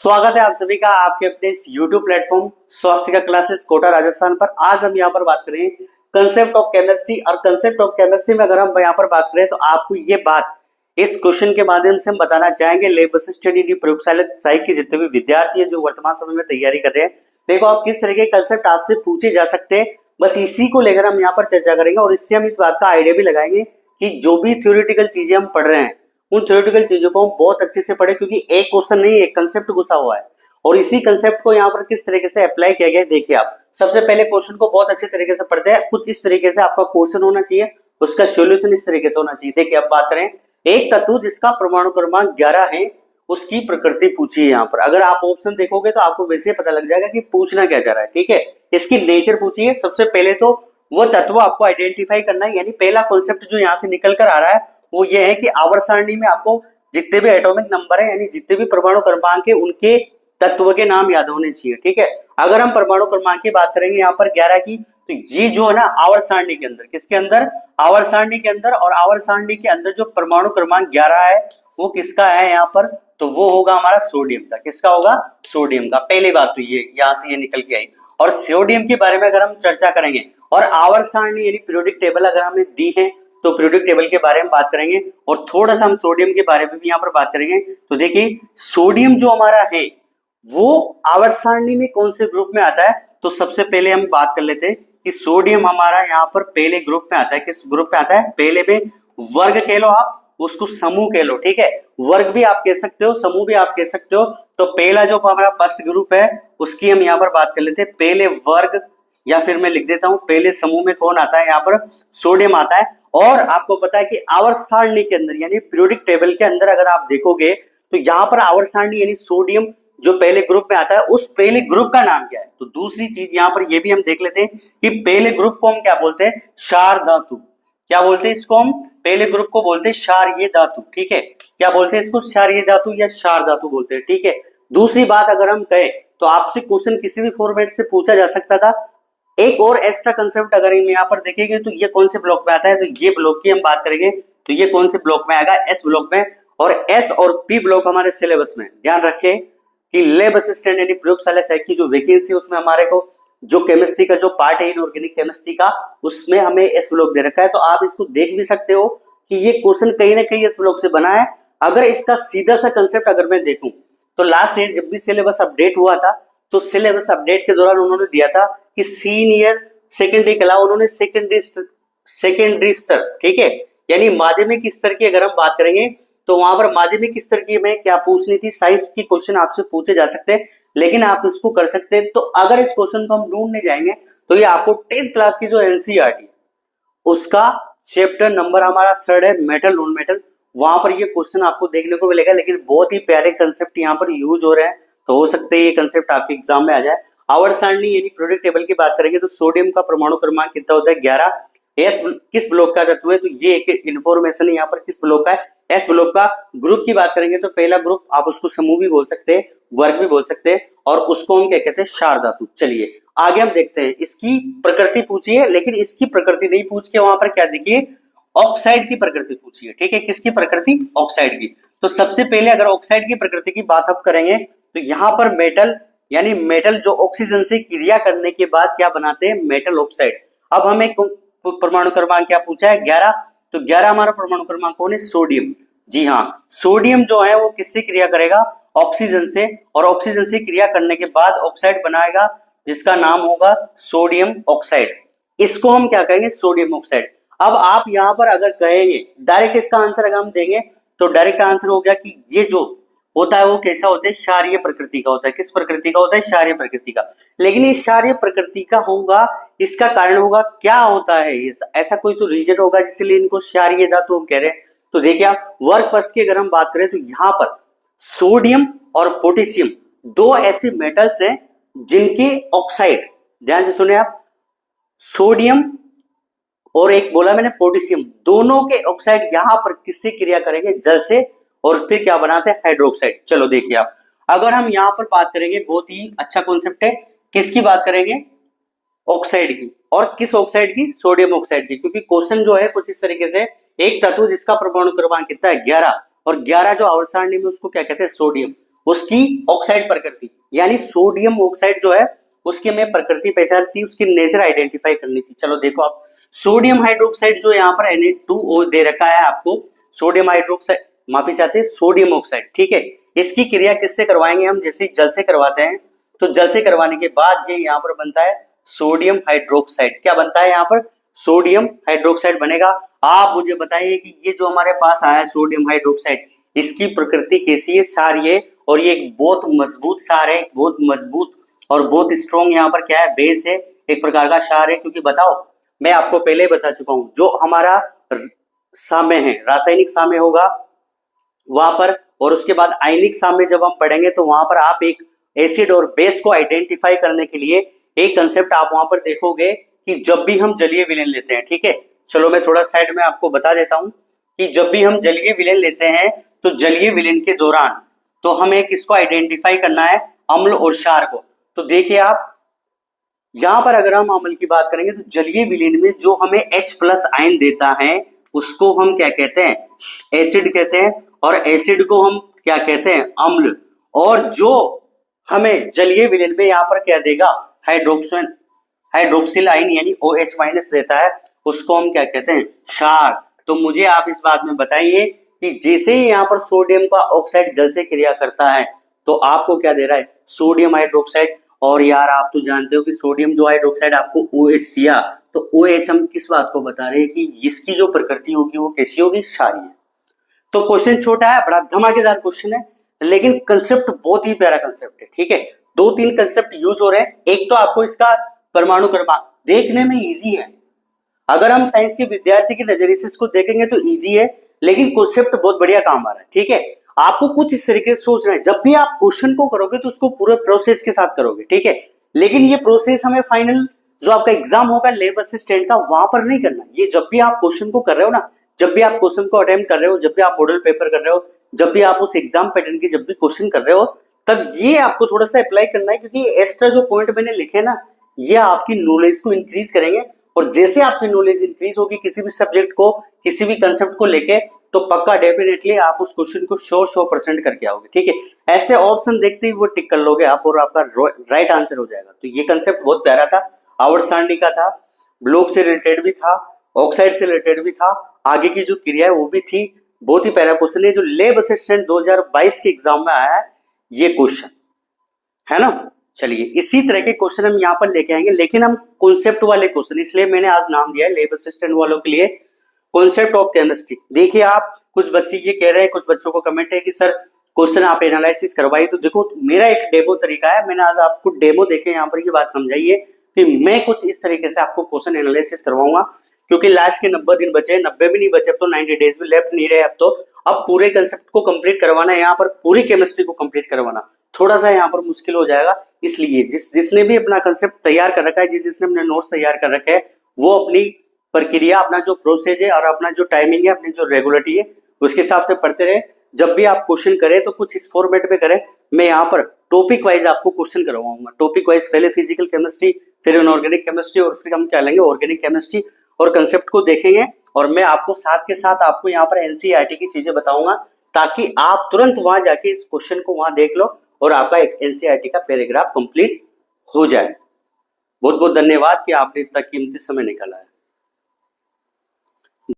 स्वागत है आप सभी का आपके अपने इस YouTube प्लेटफॉर्म स्वास्थ्य का क्लासेस कोटा राजस्थान पर। आज हम यहाँ पर बात करें कंसेप्ट ऑफ केमिस्ट्री। और कंसेप्ट ऑफ केमिस्ट्री में अगर हम यहाँ पर बात करें तो आपको ये बात इस क्वेश्चन के माध्यम से हम बताना चाहेंगे। लैब असिस्टेंट यानी प्रयोगशाला सहायक के जितने भी विद्यार्थी है जो वर्तमान समय में तैयारी कर रहे हैं, देखो आप किस तरह के कंसेप्ट आपसे पूछे जा सकते हैं, बस इसी को लेकर हम यहाँ पर चर्चा करेंगे। और इससे हम इस बात का आइडिया भी लगाएंगे कि जो भी थ्योरेटिकल चीजें हम पढ़ रहे हैं उन थ्योरेटिकल चीजों को हम बहुत अच्छे से पढ़े, क्योंकि एक क्वेश्चन नहीं एक कंसेप्ट घुसा हुआ है और इसी कंसेप्ट को यहाँ पर किस तरीके से अप्लाई किया गया है देखिए। आप सबसे पहले क्वेश्चन को बहुत अच्छे तरीके से पढ़ते हैं। कुछ इस तरीके से आपका क्वेश्चन होना चाहिए, उसका सॉल्यूशन इस तरीके से होना चाहिए। देखिए अब बात करें, एक तत्व जिसका परमाणु क्रमांक 11 है उसकी प्रकृति पूछी है। यहाँ पर अगर आप ऑप्शन देखोगे तो आपको वैसे पता लग जाएगा कि पूछना क्या जा रहा है। ठीक है, इसकी नेचर पूछी है। सबसे पहले तो वो तत्व आपको आइडेंटिफाई करना है, यानी पहला कॉन्सेप्ट जो यहाँ से निकल कर आ रहा है वो ये है कि आवर्त सारणी में आपको जितने भी एटॉमिक नंबर है यानी जितने भी परमाणु क्रमांक है उनके तत्व के नाम याद होने चाहिए। ठीक है, अगर हम परमाणु क्रमांक की बात करेंगे यहाँ पर 11 की, तो ये जो है ना आवर्त सारणी के अंदर, किसके अंदर, आवर्त सारणी के अंदर। और आवर्त सारणी के अंदर जो परमाणु क्रमांक 11 है वो किसका है यहाँ पर, तो वो होगा हमारा सोडियम का। किसका होगा, सोडियम का। पहली बात तो ये यहाँ से ये निकल के आई। और सोडियम के बारे में अगर हम चर्चा करेंगे और आवर्त सारणी यानी पीरियोडिक टेबल अगर हमें दी है तो पीरियोडिक टेबल के बारे में बात करेंगे और थोड़ा सा हम सोडियम के बारे में भी यहाँ पर बात करेंगे। तो देखिए सोडियम जो हमारा है वो आवर्त सारणी में कौन से ग्रुप में आता है, तो सबसे पहले हम बात कर लेते हैं कि सोडियम हमारा यहाँ पर पहले ग्रुप में आता है। किस ग्रुप में आता है, पहले में वर्ग कह लो आप, उसको समूह कह लो। ठीक है, वर्ग भी आप कह सकते हो, समूह भी आप कह सकते हो। तो पहला जो हमारा फर्स्ट ग्रुप है उसकी हम यहाँ पर बात कर लेते हैं। पहले वर्ग या फिर मैं लिख देता हूं पहले समूह में कौन आता है, यहाँ पर सोडियम आता है। और आपको पता है कि आवर्त सारणी के अंदर यानी पीरियोडिक टेबल के अंदर अगर आप देखोगे तो यहाँ पर आवर्त सारणी यानी सोडियम जो पहले ग्रुप में आता है उस पहले ग्रुप का नाम क्या है। तो दूसरी चीज यहाँ पर ये भी हम देख लेते हैं कि पहले ग्रुप को हम क्या बोलते हैं, क्षार धातु। क्या बोलते हैं इसको, हम पहले ग्रुप को बोलते हैं क्षारीय धातु। ठीक है, क्या बोलते हैं इसको, क्षारीय धातु या क्षार धातु बोलते हैं। ठीक है, दूसरी बात अगर हम कहें तो आपसे क्वेश्चन किसी भी फॉर्मेट से पूछा जा सकता था। एक और एक्स्ट्रा कंसेप्ट अगर हम यहाँ पर देखेंगे तो ये कौन से ब्लॉक में आता है, तो ये ब्लॉक की हम बात करेंगे तो ये कौन से ब्लॉक में आएगा, एस ब्लॉक में। और एस और पी ब्लॉक हमारे सिलेबस में, ध्यान रखें कि लैब असिस्टेंट यानी प्रयोगशाला सहायक की जो वैकेंसी उसमें हमारे को जो केमिस्ट्री का जो पार्ट है इनऑर्गेनिक केमिस्ट्री का उसमें हमें एस ब्लॉक दे रखा है। तो आप इसको देख भी सकते हो कि ये क्वेश्चन कहीं ना कहीं एस ब्लॉक से बना है। अगर इसका सीधा सा कंसेप्ट अगर मैं देखूं तो लास्ट ईयर जब भी सिलेबस अपडेट हुआ था तो सिलेबस अपडेट के दौरान उन्होंने दिया था कि सीनियर सेकेंडरी के अलावा उन्होंने सेकेंडरी स्तर, ठीक है, यानी माध्यमिक स्तर की अगर हम बात करेंगे तो वहां पर माध्यमिक स्तर की में क्या पूछनी थी, साइंस की क्वेश्चन आपसे पूछे जा सकते हैं, लेकिन आप इसको कर सकते हैं। तो अगर इस क्वेश्चन को हम ढूंढने जाएंगे तो ये आपको 10th क्लास की जो एनसीईआरटी उसका चैप्टर नंबर हमारा 3rd है, मेटल नॉन मेटल, वहां पर ये क्वेश्चन आपको देखने को मिलेगा। लेकिन बहुत ही प्यारे कंसेप्ट यहाँ पर यूज हो रहे हैं, तो हो सकते हैं ये कंसेप्ट आपके एग्जाम में आ जाए। आवर्त सारणी यानी पीरियोडिक टेबल की बात करेंगे तो सोडियम का परमाणु क्रमांक कितना होता है, 11। एस किस ब्लॉक का तत्व है, तो ये एक इन्फॉर्मेशन है यहाँ पर किस ब्लॉक का है, एस ब्लॉक का। ग्रुप की बात करेंगे तो पहला ग्रुप आप उसको समूह भी बोल सकते हैं, वर्ग भी बोल सकते हैं, और उसको हम क्या कहते हैं, क्षार धातु। चलिए आगे हम देखते हैं, इसकी प्रकृति पूछी है लेकिन इसकी प्रकृति नहीं पूछ के वहां पर क्या देखिए, ऑक्साइड की प्रकृति पूछी है। ठीक है, किसकी प्रकृति, ऑक्साइड की। तो सबसे पहले अगर ऑक्साइड की प्रकृति की बात अब करेंगे तो यहाँ पर मेटल यानी मेटल जो ऑक्सीजन से क्रिया करने के बाद क्या बनाते हैं, मेटल ऑक्साइड। अब हमें परमाणु क्रमांक क्या पूछा है, 11। तो 11 हमारा परमाणु क्रमांक कौन है, सोडियम। जी हाँ, सोडियम जो है वो किससे क्रिया करेगा, ऑक्सीजन से, और ऑक्सीजन से क्रिया करने के बाद ऑक्साइड बनाएगा जिसका नाम होगा सोडियम ऑक्साइड। इसको हम क्या कहेंगे, सोडियम ऑक्साइड। अब आप यहाँ पर अगर कहेंगे डायरेक्ट इसका आंसर अगर हम देंगे तो डायरेक्ट आंसर हो गया कि ये जो होता है वो कैसा होता है, क्षारीय प्रकृति का होता है। किस प्रकृति का होता है, क्षारीय प्रकृति का। लेकिन ये क्षारीय प्रकृति का होगा, इसका कारण होगा क्या होता है, ऐसा कोई तो रीजन होगा जिसलिए इनको क्षारीय धातु हम कह रहे हैं। तो देखिए आप वर्ग फर्स्ट की अगर हम बात करें तो यहाँ पर सोडियम और पोटेशियम दो ऐसे मेटल्स हैं जिनके ऑक्साइड, ध्यान से सुने आप, सोडियम और एक बोला मैंने पोटेशियम, दोनों के ऑक्साइड यहां पर किससे क्रिया करेंगे, जल से, और फिर क्या बनाते हैं, हाइड्रोक्साइड। चलो देखिए आप, अगर हम यहां पर बात करेंगे, बहुत ही अच्छा कॉन्सेप्ट है, किसकी बात करेंगे, ऑक्साइड की। और किस ऑक्साइड की, सोडियम ऑक्साइड की। क्योंकि क्वेश्चन जो है कुछ इस तरीके से, एक तत्व जिसका परमाणु क्रमांक कितना है, 11, और 11 जो आवर्त सारणी में उसको क्या कहते हैं, सोडियम, उसकी ऑक्साइड प्रकृति, यानी सोडियम ऑक्साइड जो है उसकी हमें प्रकृति पहचाननी थी, उसकी नेचर आइडेंटिफाई करनी थी। चलो देखो आप, सोडियम हाइड्रोक्साइड जो यहाँ पर Na2O दे रखा है आपको, सोडियम हाइड्रोक्साइड माफी चाहते हैं सोडियम ऑक्साइड, ठीक है। इसकी क्रिया किससे करवाएंगे हम, जैसे जल से करवाते हैं, तो जल से करवाने के बाद ये यहाँ पर बनता है सोडियम हाइड्रोक्साइड। क्या बनता है यहाँ पर, सोडियम हाइड्रोक्साइड बनेगा। आप मुझे बताइए कि ये जो हमारे पास आया है सोडियम हाइड्रोक्साइड, इसकी प्रकृति कैसी है, क्षारीय, और ये एक बहुत मजबूत क्षार है, बहुत मजबूत और बहुत स्ट्रॉन्ग यहाँ पर क्या है, बेस है, एक प्रकार का क्षार है। क्योंकि बताओ, मैं आपको पहले ही बता चुका हूं, जो हमारा साम्य है, रासायनिक साम्य होगा वहां पर, और उसके बाद आयनिक साम्य जब हम पढ़ेंगे तो वहां पर आप एक एसिड और बेस को आइडेंटिफाई करने के लिए एक कंसेप्ट आप वहां पर देखोगे कि जब भी हम जलीय विलयन लेते हैं, ठीक है, चलो मैं थोड़ा साइड में आपको बता देता हूं कि जब भी हम जलीय विलयन लेते हैं तो जलीय विलयन के दौरान तो हमें किसको आइडेंटिफाई करना है, अम्ल और क्षार को। तो देखिए आप यहां पर अगर हम अम्ल की बात करेंगे तो जलीय विलयन में जो हमें H+ आयन देता है उसको हम क्या कहते हैं, एसिड कहते हैं, और एसिड को हम क्या कहते हैं, अम्ल। और जो हमें जलीय विलयन में यहाँ पर क्या देगा, हाइड्रोक्सिल आयन यानी OH- देता है, उसको हम क्या कहते हैं, क्षार। तो मुझे आप इस बात में बताइए कि जैसे ही यहाँ पर सोडियम का ऑक्साइड जल से क्रिया करता है तो आपको क्या दे रहा है, सोडियम हाइड्रोक्साइड। और यार आप तो जानते हो कि सोडियम जो हाइड्रोक्साइड आपको OH दिया, तो OH हम किस बात को बता रहे हैं कि इसकी जो प्रकृति होगी वो कैसी होगी, क्षारीय। तो क्वेश्चन छोटा है, बड़ा धमाकेदार क्वेश्चन है, लेकिन कंसेप्ट बहुत ही प्यारा कंसेप्ट है, ठीक है। 2-3 कंसेप्ट यूज हो रहे हैं। एक तो आपको इसका परमाणु क्रमांक देखने में इजी है, अगर हम साइंस के विद्यार्थी के नजरिए से इसको देखेंगे तो इजी है, लेकिन कॉन्सेप्ट बहुत बढ़िया काम आ रहा है, ठीक है। आपको कुछ इस तरीके से सोचना है, जब भी आप क्वेश्चन को करोगे तो उसको पूरे प्रोसेस के साथ करोगे, ठीक है। लेकिन ये प्रोसेस हमें फाइनल जो आपका एग्जाम होगा लैब असिस्टेंट का, वहां पर नहीं करना। ये जब भी आप क्वेश्चन को कर रहे हो ना, जब भी आप क्वेश्चन को अटेम्प्ट कर रहे हो, जब भी आप मॉडल पेपर कर रहे हो, जब भी आप उस एग्जाम पैटर्न की जब भी क्वेश्चन कर रहे हो, तब ये आपको थोड़ा सा अप्लाई करना है, क्योंकि एक्स्ट्रा जो पॉइंट मैंने लिखे ना, ये आपकी नॉलेज को इंक्रीज करेंगे। और जैसे आपकी नॉलेज इंक्रीज होगी किसी भी सब्जेक्ट को, किसी भी कंसेप्ट को लेके, तो पक्का डेफिनेटली आप उस क्वेश्चन को 100% करके आओगे, ठीक है। ऐसे ऑप्शन देखते ही वो टिक कर लोगे आप और आपका राइट आंसर हो जाएगा। तो ये कंसेप्ट बहुत प्यारा था, आवर्त सारणी का था, ब्लॉक से रिलेटेड भी था, ऑक्साइड से रिलेटेड भी था, आगे की जो क्रिया है वो भी थी। बहुत ही प्यारा क्वेश्चन है जो लैब असिस्टेंट 2022 के एग्जाम में आया है ये क्वेश्चन, है ना। चलिए इसी तरह के क्वेश्चन हम यहाँ पर लेके आएंगे, लेकिन हम कॉन्सेप्ट वाले क्वेश्चन, इसलिए मैंने आज नाम दिया है लैब असिस्टेंट वालों के लिए कॉन्सेप्ट ऑफ केमिस्ट्री। देखिए आप, कुछ बच्चे ये कह रहे हैं, कुछ बच्चों को कमेंट है कि सर क्वेश्चन आप एनालिसिस करवाइए। तो देखो मेरा एक डेमो तरीका है, मैंने आज आपको डेमो देके यहाँ पर ये बात समझाइए कि मैं कुछ इस तरीके से आपको क्वेश्चन एनालिसिस करवाऊंगा, क्योंकि लास्ट के 90 दिन बचे, 90 भी नहीं बचे, अब तो 90 डेज भी लेफ्ट नहीं रहे। अब पूरे कंसेप्ट को कंप्लीट करवाना है, यहाँ पर पूरी केमिस्ट्री को कंप्लीट करवाना थोड़ा सा यहाँ पर मुश्किल हो जाएगा। इसलिए जिसने भी अपना कंसेप्ट तैयार कर रखा है, जिसने अपने नोट्स तैयार कर रखे हैं, वो अपनी प्रक्रिया, अपना जो प्रोसेस है और अपना जो टाइमिंग है, अपनी जो रेगुलरिटी है, उसके हिसाब से पढ़ते रहे। जब भी आप क्वेश्चन करें तो कुछ इस फॉर्मेट में करें। मैं यहाँ पर टॉपिक वाइज आपको क्वेश्चन करवाऊंगा, टॉपिक वाइज, पहले फिजिकल केमिस्ट्री, फिर इनऑर्गेनिक केमिस्ट्री, और फिर हम क्या लेंगे ऑर्गेनिक केमिस्ट्री, और कंसेप्ट को देखेंगे। और मैं आपको साथ के साथ आपको यहाँ पर एनसीईआरटी की चीजें बताऊंगा, ताकि आप तुरंत वहां जाके इस क्वेश्चन को वहां देख लो और आपका एक एनसीईआरटी का पैराग्राफ कंप्लीट हो जाए। बहुत बहुत धन्यवाद कि आपने इतना कीमती समय निकाला है।